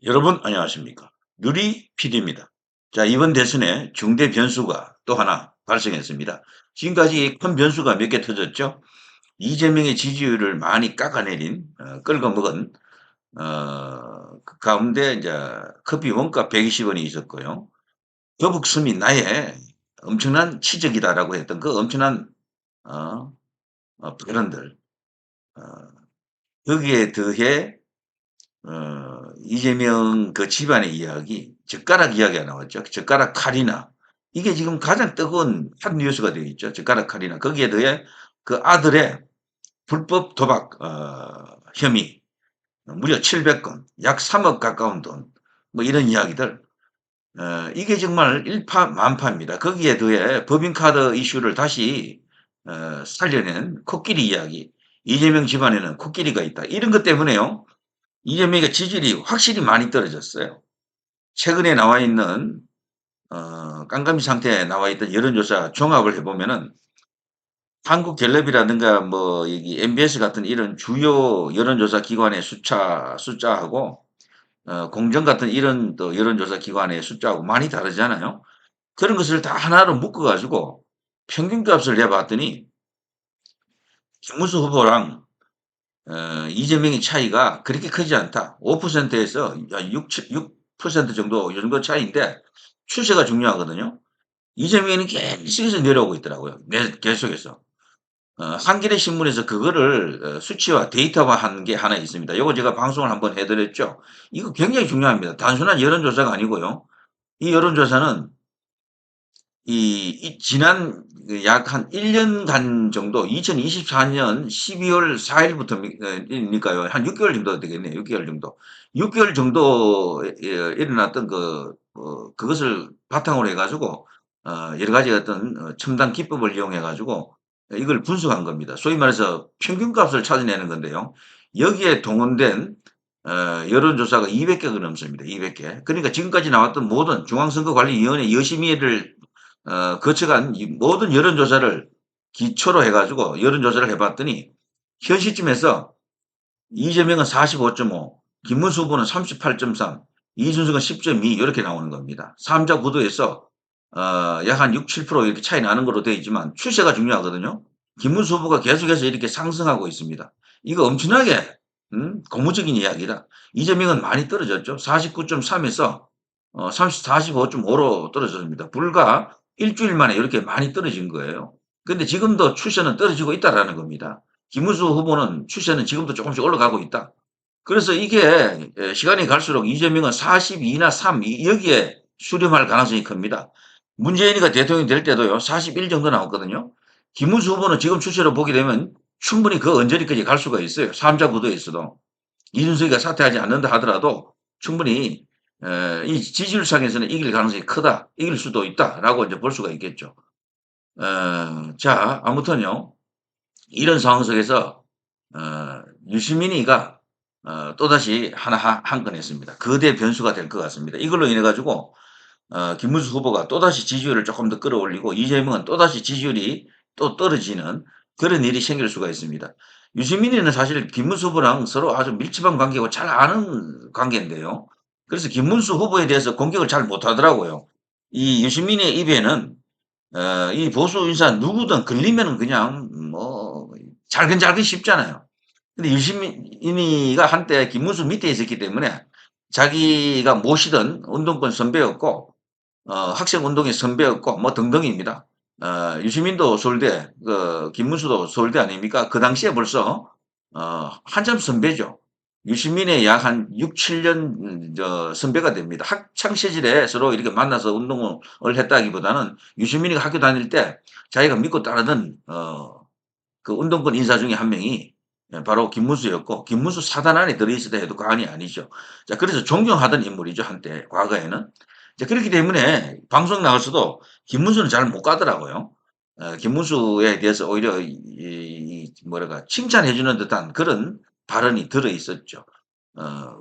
여러분 안녕하십니까. 누리 PD입니다. 자, 이번 대선에 중대 변수가 또 하나 발생했습니다. 지금까지 큰 변수가 몇 개 터졌죠. 이재명의 지지율을 많이 깎아내린 긁어먹은 그 가운데 이제 커피 원가 120원이 있었고요. 거북 스미 나의 엄청난 치적이다라고 했던 그 엄청난 어, 발언들, 어, 여기에 더해 이재명 그 집안의 이야기, 젓가락 이야기가 나왔죠. 젓가락 칼이나. 이게 지금 가장 뜨거운 핫 뉴스가 되어 있죠. 젓가락 칼이나. 거기에 더해 그 아들의 불법 도박, 혐의. 무려 700건, 약 3억 가까운 돈. 뭐 이런 이야기들. 이게 정말 일파만파입니다. 거기에 더해 법인카드 이슈를 다시, 살려낸 코끼리 이야기. 이재명 집안에는 코끼리가 있다. 이런 것 때문에요. 이재명의 지지율이 확실히 많이 떨어졌어요. 최근에 나와 있는 깜깜이 상태에 나와 있던 여론조사 종합을 해보면은 한국갤럽이라든가 뭐 여기 MBS 같은 이런 주요 여론조사 기관의 숫자하고 공정 같은 이런 또 여론조사 기관의 숫자하고 많이 다르잖아요. 그런 것을 다 하나로 묶어가지고 평균값을 내봤더니 김문수 후보랑 이재명의 차이가 그렇게 크지 않다. 5%에서 6% 정도, 이 정도 차이인데 추세가 중요하거든요. 이재명이 계속해서 내려오고 있더라고요. 계속해서. 한겨레 신문에서 그거를 수치화, 데이터화한 게 하나 있습니다. 이거 제가 방송을 한번 해드렸죠. 이거 굉장히 중요합니다. 단순한 여론조사가 아니고요. 이 여론조사는 지난 그 약 한 1년간 정도, 2024년 12월 4일부터 니까요. 한 6개월 정도 되겠네요. 6개월 정도. 6개월 정도 일어났던 그것을 바탕으로 해가지고, 여러 가지 어떤 첨단 기법을 이용해가지고 이걸 분석한 겁니다. 소위 말해서 평균값을 찾아내는 건데요. 여기에 동원된 여론조사가 200개가 넘습니다. 200개. 그러니까 지금까지 나왔던 모든 중앙선거관리위원회 여심위를 거쳐간 이 모든 여론조사를 기초로 해가지고 여론조사를 해봤더니 현 시점에서 이재명은 45.5, 김문수 후보는 38.3, 이준석은 10.2 이렇게 나오는 겁니다. 3자 구도에서 약 한 6, 7% 이렇게 차이 나는 걸로 되어 있지만 추세가 중요하거든요. 김문수 후보가 계속해서 이렇게 상승하고 있습니다. 이거 엄청나게 고무적인 이야기다. 이재명은 많이 떨어졌죠. 49.3에서 45.5로 떨어졌습니다. 불과 일주일 만에 이렇게 많이 떨어진 거예요. 근데 지금도 추세는 떨어지고 있다라는 겁니다. 김문수 후보는 추세는 지금도 조금씩 올라가고 있다. 그래서 이게 시간이 갈수록 이재명은 42나 3 여기에 수렴할 가능성이 큽니다. 문재인이가 대통령이 될 때도요. 41 정도 나왔거든요. 김문수 후보는 지금 추세로 보게 되면 충분히 그 언저리까지 갈 수가 있어요. 3자 구도에 있어도. 이준석이가 사퇴하지 않는다 하더라도 충분히 이 지지율상에서는 이길 가능성이 크다. 이길 수도 있다라고 이제 볼 수가 있겠죠. 자, 아무튼요. 이런 상황 속에서 유시민이가 또다시 하나 한 건 했습니다. 거대 변수가 될 것 같습니다. 이걸로 인해 가지고 김문수 후보가 또다시 지지율을 조금 더 끌어올리고 이재명은 또다시 지지율이 또 떨어지는 그런 일이 생길 수가 있습니다. 유시민이는 사실 김문수 후보랑 서로 아주 밀접한 관계고 잘 아는 관계인데요. 그래서 김문수 후보에 대해서 공격을 잘 못하더라고요. 이 유시민의 입에는 이 보수 인사 누구든 걸리면 그냥 뭐 잘근잘근 쉽잖아요. 근데 유시민이가 한때 김문수 밑에 있었기 때문에 자기가 모시던 운동권 선배였고 학생 운동의 선배였고 뭐 등등입니다. 유시민도 서울대, 김문수도 서울대 아닙니까? 그 당시에 벌써 한참 선배죠. 유시민의 약 한 6, 7년 선배가 됩니다. 학창 시절에 서로 이렇게 만나서 운동을 했다기보다는 유시민이가 학교 다닐 때 자기가 믿고 따르던 그 운동권 인사 중에 한 명이 바로 김문수였고 김문수 사단 안에 들어있었다 해도 과언이 아니죠. 자, 그래서 존경하던 인물이죠. 한때 과거에는. 자, 그렇기 때문에 방송 나가서도 김문수는 잘 못 가더라고요. 김문수에 대해서 오히려 뭐랄까 칭찬해 주는 듯한 그런 발언이 들어 있었죠.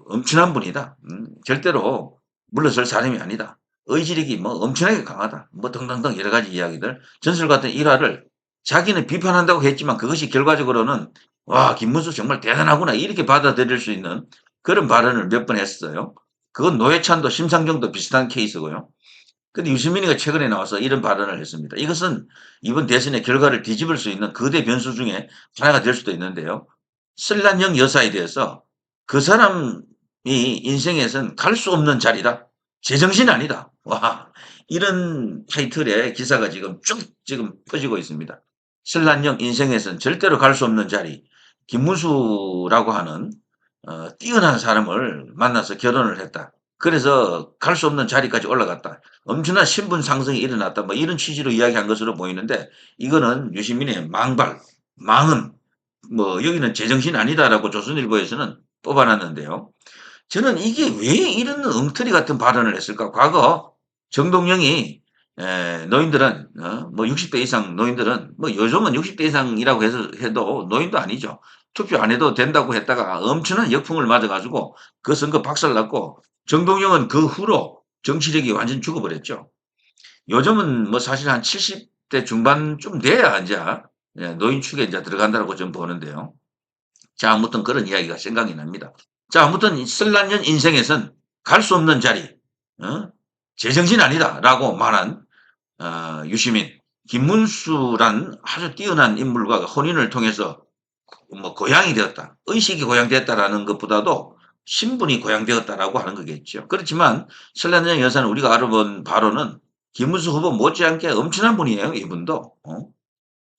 엄청난 분이다. 절대로 물러설 사람이 아니다. 의지력이 뭐 엄청나게 강하다. 뭐 등등등 여러 가지 이야기들. 전설 같은 일화를 자기는 비판한다고 했지만 그것이 결과적으로는 와, 김문수 정말 대단하구나. 이렇게 받아들일 수 있는 그런 발언을 몇 번 했어요. 그건 노회찬도 심상정도 비슷한 케이스고요. 근데 유시민이가 최근에 나와서 이런 발언을 했습니다. 이것은 이번 대선의 결과를 뒤집을 수 있는 거대 변수 중에 하나가 될 수도 있는데요. 설란형 여사에 대해서 그 사람이 인생에선 갈 수 없는 자리다. 제정신 아니다. 와, 이런 타이틀의 기사가 지금 쭉 지금 퍼지고 있습니다. 설란형 인생에선 절대로 갈 수 없는 자리. 김문수라고 하는 뛰어난 사람을 만나서 결혼을 했다. 그래서 갈 수 없는 자리까지 올라갔다. 엄청난 신분 상승이 일어났다. 뭐 이런 취지로 이야기한 것으로 보이는데 이거는 유시민의 망발, 망언, 뭐 여기는 제정신 아니다라고 조선일보에서는 뽑아놨는데요. 저는 이게 왜 이런 엉터리 같은 발언을 했을까? 과거 정동영이 노인들은 뭐 60대 이상 노인들은 뭐 요즘은 60대 이상이라고 해서 해도 노인도 아니죠. 투표 안 해도 된다고 했다가 엄청난 역풍을 맞아가지고 그 선거 박살났고 정동영은 그 후로 정치력이 완전 죽어버렸죠. 요즘은 뭐 사실 한 70대 중반쯤 돼야 이제 노인 축에 이제 들어간다고 좀 보는데요. 자, 아무튼 그런 이야기가 생각이 납니다. 자, 아무튼 설날년 인생에선 갈 수 없는 자리, 어? 제정신 아니다라고 말한 유시민, 김문수란 아주 뛰어난 인물과 혼인을 통해서 뭐 고향이 되었다, 의식이 고향되었다라는 것보다도 신분이 고향되었다라고 하는 거겠죠. 그렇지만 설날년 여사는 우리가 알아본 바로는 김문수 후보 못지않게 엄청난 분이에요, 이분도.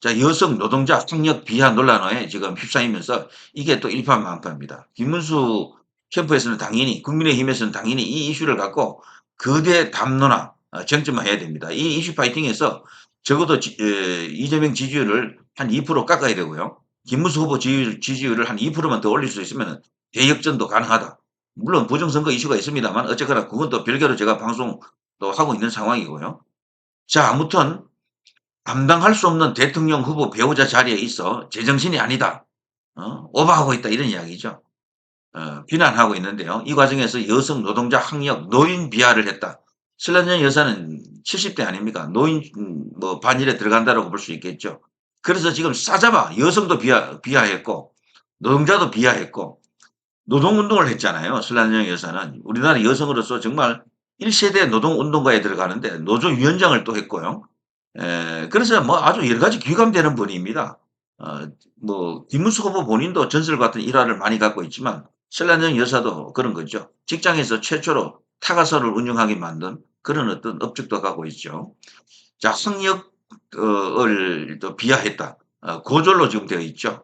자, 여성 노동자 학력 비하 논란에 지금 휩싸이면서 이게 또 일파만파입니다. 김문수 캠프에서는 당연히 국민의힘에서는 당연히 이 이슈를 갖고 거대 담론화 쟁점화 해야 됩니다. 이 이슈 파이팅에서 적어도 이재명 지지율을 한 2% 깎아야 되고요. 김문수 후보 지지율을 한 2%만 더 올릴 수 있으면 대역전도 가능하다. 물론 부정선거 이슈가 있습니다만 어쨌거나 그건 또 별개로 제가 방송도 하고 있는 상황이고요. 자, 아무튼 감당할 수 없는 대통령 후보 배우자 자리에 있어 제정신이 아니다. 오버하고 있다 이런 이야기죠. 비난하고 있는데요. 이 과정에서 여성 노동자 학력 노인 비하를 했다. 신란전 여사는 70대 아닙니까? 노인 뭐 반일에 들어간다라고 볼 수 있겠죠. 그래서 지금 싸잡아 여성도 비하했고 노동자도 비하했고 노동운동을 했잖아요. 신란전 여사는 우리나라 여성으로서 정말 1세대 노동운동가에 들어가는데 노조위원장을 또 했고요. 그래서 뭐 아주 여러 가지 귀감되는 분입니다. 뭐 김문수 후보 본인도 전설 같은 일화를 많이 갖고 있지만 신란정 여사도 그런 거죠. 직장에서 최초로 타가서를 운영하게 만든 그런 어떤 업적도 갖고 있죠. 자, 학력을 또 비하했다. 고졸로 지금 되어 있죠.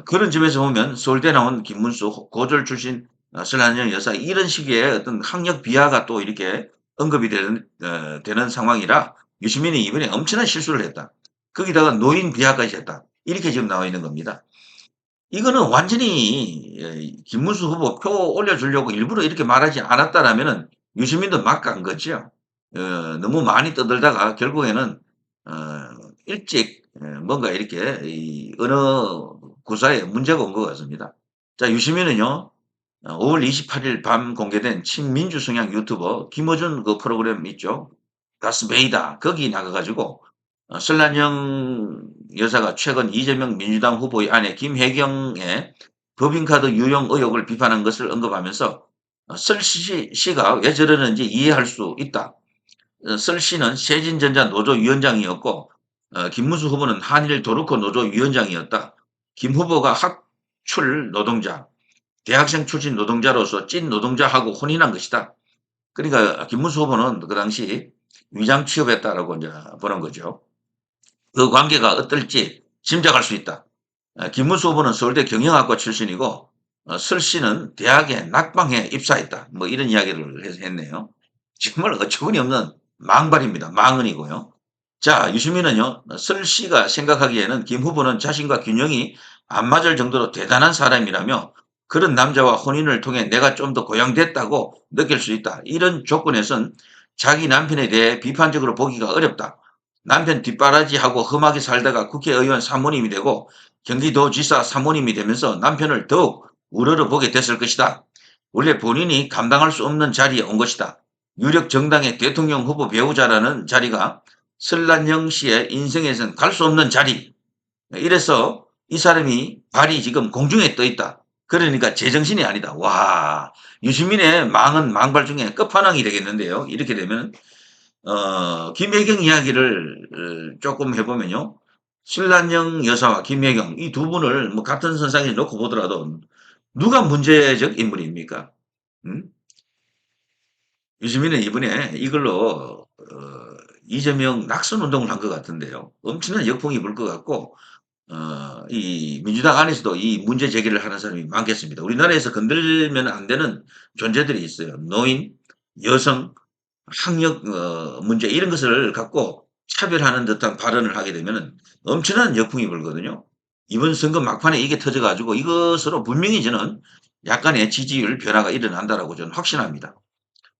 그런 점에서 보면 서울대 나온 김문수 고졸 출신 신란정 여사 이런 식의 어떤 학력 비하가 또 이렇게 언급이 되는 상황이라 유시민이 이번에 엄청난 실수를 했다. 거기다가 노인 비하까지 했다. 이렇게 지금 나와 있는 겁니다. 이거는 완전히 김문수 후보 표 올려주려고 일부러 이렇게 말하지 않았다라면은 유시민도 막 간 거죠. 너무 많이 떠들다가 결국에는 어, 일찍 뭔가 이렇게 언어 구사에 문제가 온 것 같습니다. 자, 유시민은요. 5월 28일 밤 공개된 친민주 성향 유튜버 김어준 그 프로그램 있죠. 다스베이다. 거기 나가가지고 설란영 여사가 최근 이재명 민주당 후보의 아내 김혜경의 법인카드 유용 의혹을 비판한 것을 언급하면서 설 씨가 왜 저러는지 이해할 수 있다. 설 씨는 세진전자 노조위원장이었고 김문수 후보는 한일 도르코 노조위원장이었다. 김 후보가 학출 노동자, 대학생 출신 노동자로서 찐 노동자하고 혼인한 것이다. 그러니까 김문수 후보는 그 당시 위장 취업했다라고 이제 보는 거죠. 그 관계가 어떨지 짐작할 수 있다. 김문수 후보는 서울대 경영학과 출신이고 설 씨는 대학에 낙방해 입사했다. 뭐 이런 이야기를 했네요. 정말 어처구니 없는 망발입니다. 망언이고요. 자, 유시민은요. 설 씨가 생각하기에는 김 후보는 자신과 균형이 안 맞을 정도로 대단한 사람이라며 그런 남자와 혼인을 통해 내가 좀 더 고양됐다고 느낄 수 있다. 이런 조건에선 자기 남편에 대해 비판적으로 보기가 어렵다. 남편 뒷바라지하고 험하게 살다가 국회의원 사모님이 되고 경기도지사 사모님이 되면서 남편을 더욱 우러러보게 됐을 것이다. 원래 본인이 감당할 수 없는 자리에 온 것이다. 유력 정당의 대통령 후보 배우자라는 자리가 설란영 씨의 인생에선 갈 수 없는 자리. 이래서 이 사람이 발이 지금 공중에 떠 있다. 그러니까 제정신이 아니다. 와, 유시민의 망은 망발 중에 끝판왕이 되겠는데요. 이렇게 되면 김혜경 이야기를 조금 해보면요. 신란영 여사와 김혜경 이 두 분을 뭐 같은 선상에 놓고 보더라도 누가 문제적 인물입니까? 음? 유시민은 이번에 이걸로 이재명 낙선 운동을 한 것 같은데요. 엄청난 역풍이 불 것 같고 이 민주당 안에서도 이 문제 제기를 하는 사람이 많겠습니다. 우리나라에서 건들면 안 되는 존재들이 있어요. 노인, 여성, 학력 문제 이런 것을 갖고 차별하는 듯한 발언을 하게 되면 엄청난 역풍이 불거든요. 이번 선거 막판에 이게 터져가지고 이것으로 분명히 저는 약간의 지지율 변화가 일어난다라고 저는 확신합니다.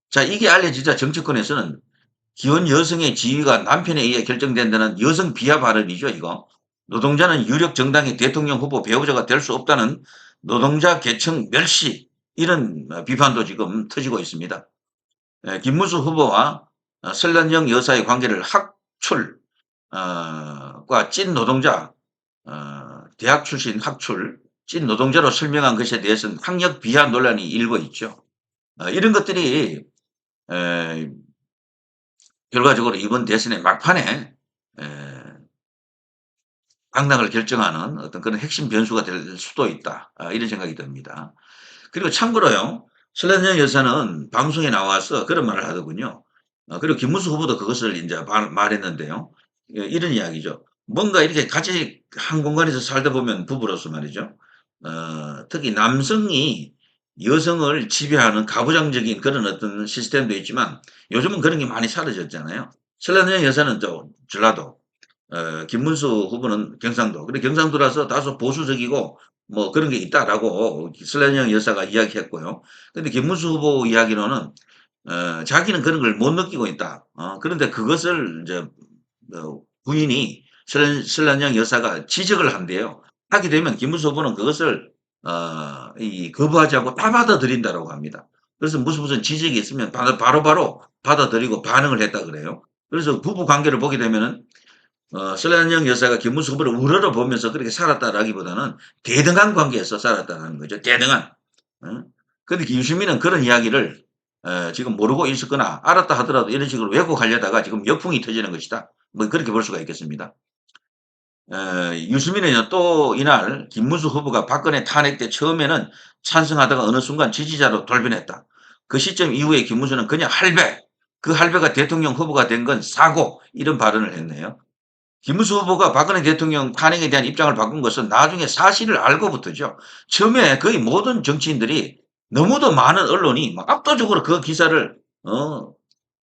자, 이게 알려지자 정치권에서는 기혼 여성의 지위가 남편에 의해 결정된다는 여성 비하 발언이죠, 이거. 노동자는 유력 정당의 대통령 후보 배우자가 될 수 없다는 노동자 계층 멸시 이런 비판도 지금 터지고 있습니다. 김문수 후보와 설란영 여사의 관계를 학출과 찐 노동자, 대학 출신 학출, 찐 노동자로 설명한 것에 대해서는 학력 비하 논란이 일고 있죠. 이런 것들이 결과적으로 이번 대선의 막판에 당락을 결정하는 어떤 그런 핵심 변수가 될 수도 있다. 이런 생각이 듭니다. 그리고 참고로요. 설란영 여사는 방송에 나와서 그런 말을 하더군요. 그리고 김문수 후보도 그것을 이제 말했는데요. 이런 이야기죠. 뭔가 이렇게 같이 한 공간에서 살다 보면 부부로서 말이죠. 특히 남성이 여성을 지배하는 가부장적인 그런 어떤 시스템도 있지만 요즘은 그런 게 많이 사라졌잖아요. 설란영 여사는 또 전라도, 김문수 후보는 경상도. 근데 경상도라서 다소 보수적이고 뭐 그런 게 있다라고 설란영 여사가 이야기했고요. 근데 김문수 후보 이야기로는 자기는 그런 걸 못 느끼고 있다. 그런데 그것을 이제 부인이 설란영 여사가 지적을 한대요. 하게 되면 김문수 후보는 그것을 이 거부하지 않고 다 받아들인다라고 합니다. 그래서 무슨 지적이 있으면 바로바로 받아들이고 반응을 했다 그래요. 그래서 부부 관계를 보게 되면은 설란영 여사가 김문수 후보를 우러러 보면서 그렇게 살았다라기보다는 대등한 관계에서 살았다는 거죠. 대등한. 어? 근데 유시민은 그런 이야기를 지금 모르고 있었거나 알았다 하더라도 이런 식으로 왜곡하려다가 지금 역풍이 터지는 것이다. 뭐 그렇게 볼 수가 있겠습니다. 유시민은요, 또 이날 김문수 후보가 박근혜 탄핵 때 처음에는 찬성하다가 어느 순간 지지자로 돌변했다. 그 시점 이후에 김문수는 그냥 할배, 그 할배가 대통령 후보가 된 건 사고, 이런 발언을 했네요. 김문수 후보가 박근혜 대통령 탄핵에 대한 입장을 바꾼 것은 나중에 사실을 알고부터죠. 처음에 거의 모든 정치인들이 너무도 많은 언론이 막 압도적으로 그 기사를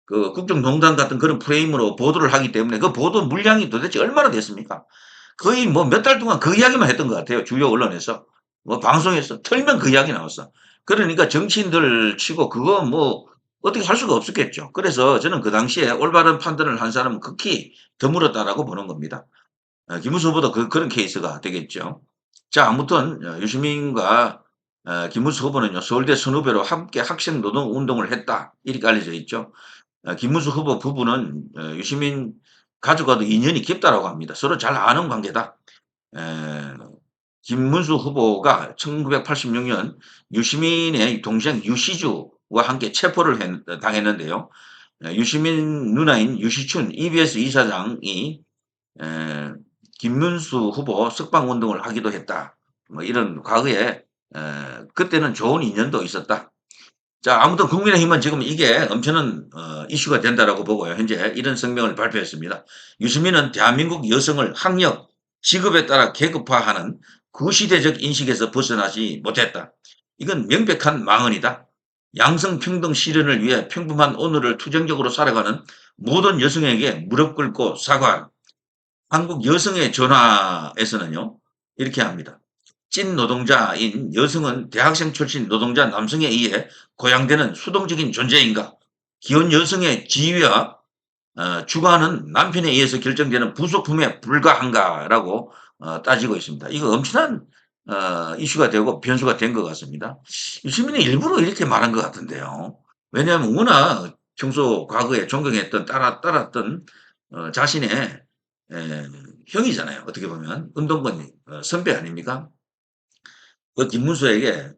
그 국정농단 같은 그런 프레임으로 보도를 하기 때문에 그 보도 물량이 도대체 얼마나 됐습니까? 거의 뭐 몇 달 동안 그 이야기만 했던 것 같아요. 주요 언론에서. 뭐 방송에서 틀면 그 이야기 나왔어. 그러니까 정치인들 치고 그거 뭐 어떻게 할 수가 없었겠죠. 그래서 저는 그 당시에 올바른 판단을 한 사람은 극히 드물었다라고 보는 겁니다. 김문수 후보도 그런 케이스가 되겠죠. 자, 아무튼 유시민과 김문수 후보는요, 서울대 선후배로 함께 학생 노동 운동을 했다. 이렇게 알려져 있죠. 김문수 후보 부부는 유시민 가족과도 인연이 깊다라고 합니다. 서로 잘 아는 관계다. 에, 김문수 후보가 1986년 유시민의 동생 유시주와 함께 체포를 당했는데요. 유시민 누나인 유시춘 EBS 이사장이 에, 김문수 후보 석방 운동을 하기도 했다. 뭐 이런 과거에 그때는 좋은 인연도 있었다. 자, 아무튼 국민의힘은 지금 이게 엄청난 이슈가 된다라고 보고요. 현재 이런 성명을 발표했습니다. 유시민은 대한민국 여성을 학력, 직업에 따라 계급화하는 구시대적 인식에서 벗어나지 못했다. 이건 명백한 망언이다. 양성평등 실현을 위해 평범한 오늘을 투쟁적으로 살아가는 모든 여성에게 무릎 꿇고 사과한 한국 여성의 전화에서는요, 이렇게 합니다. 찐 노동자인 여성은 대학생 출신 노동자 남성에 의해 고양되는 수동적인 존재인가? 기혼 여성의 지위와 주관은 남편에 의해서 결정되는 부속품에 불과한가라고 따지고 있습니다. 이거 엄청난 이슈가 되고 변수가 된 것 같습니다. 유시민이 일부러 이렇게 말한 것 같은데요. 왜냐하면 워낙 평소 과거에 존경했던 따랐던 자신의 형이잖아요. 어떻게 보면 운동권 선배 아닙니까? 그 김문수에게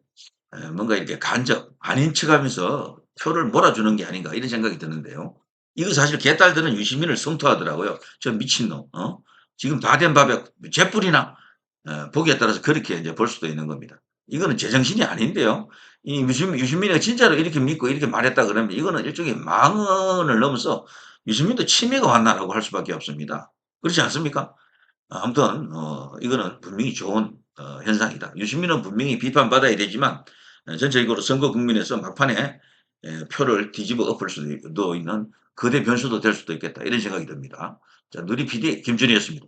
뭔가 이렇게 간접 아닌 척하면서 표를 몰아주는 게 아닌가 이런 생각이 드는데요. 이거 사실 개딸들은 유시민을 성토하더라고요. "저 미친놈. 지금 다 된 밥에 잿불이나?" 보기에 따라서 그렇게 이제 볼 수도 있는 겁니다. 이거는 제정신이 아닌데요. 이 유시민이가 진짜로 이렇게 믿고 이렇게 말했다 그러면 이거는 일종의 망언을 넘어서 '유시민도 치매가 왔나.'라고 할 수밖에 없습니다. 그렇지 않습니까? 아무튼 이거는 분명히 좋은 현상이다. 유시민은 분명히 비판받아야 되지만 전체적으로 선거 국면에서 막판에 표를 뒤집어 엎을 수도 있는 거대 변수도 될 수도 있겠다. 이런 생각이 듭니다. 자 누리 PD 김준희였습니다.